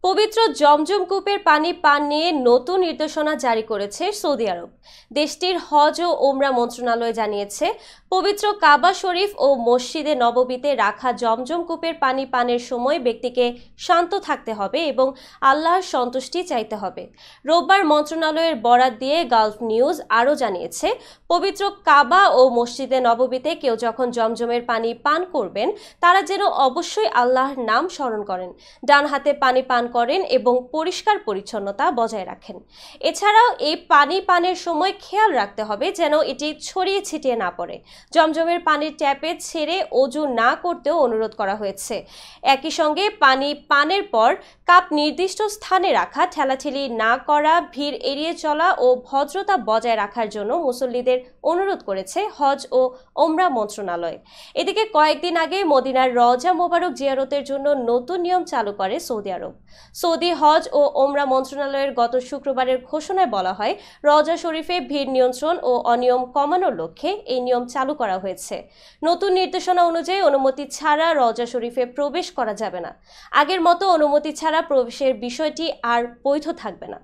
পবিত্র জমজম কূপের পানি পান নিয়ে নতুন নির্দেশনা জারি করেছে সৌদি আরব। দেশটির হজ ও ওমরা মন্ত্রণালয় জানিয়েছে, পবিত্র কাবা শরীফ ও মসজিদে নববীতে রাখা জমজম কূপের পানি পানের সময় ব্যক্তিকে শান্ত থাকতে হবে এবং আল্লাহর সন্তুষ্টি চাইতে হবে। রোববার মন্ত্রণালয়ের বরাত দিয়ে গালফ নিউজ আরও জানিয়েছে, পবিত্র কাবা ও মসজিদে নববীতে কেউ যখন জমজমের পানি পান করবেন, তারা যেন অবশ্যই আল্লাহর নাম স্মরণ করেন, ডান হাতে পানি পান করেন এবং পরিষ্কার পরিচ্ছন্নতা বজায় রাখেন। এছাড়াও এই পানি পানের সময় খেয়াল রাখতে হবে যেন এটি ছড়িয়ে ছিটিয়ে না পড়ে। জমজমের পানির ট্যাপে ছেড়ে অজু না করতেও অনুরোধ করা হয়েছে। একই সঙ্গে পানি পানের পর কাপ নির্দিষ্ট স্থানে রাখা, ঠেলাঠেলি না করা, ভিড় এড়িয়ে চলা ও ভদ্রতা বজায় রাখার জন্য মুসল্লিদের অনুরোধ করেছে হজ ও ওমরা মন্ত্রণালয়। এদিকে কয়েকদিন আগে মদিনার রওজা মোবারক জিয়ারতের জন্য নতুন নিয়ম চালু করে সৌদি আরব। সৌদি হজ ও ওমরা মন্ত্রণালয়ের গত শুক্রবারের ঘোষণায় বলা হয়, রওজা শরীফে ভিড় নিয়ন্ত্রণ ও অনিয়ম কমানোর লক্ষ্যে এই নিয়ম চালু করা হয়েছে। নতুন নির্দেশনা অনুযায়ী অনুমতি ছাড়া রওজা শরীফে প্রবেশ করা যাবে না। আগের মতো অনুমতি ছাড়া প্রবেশের বিষয়টি আর বৈধ থাকবে না।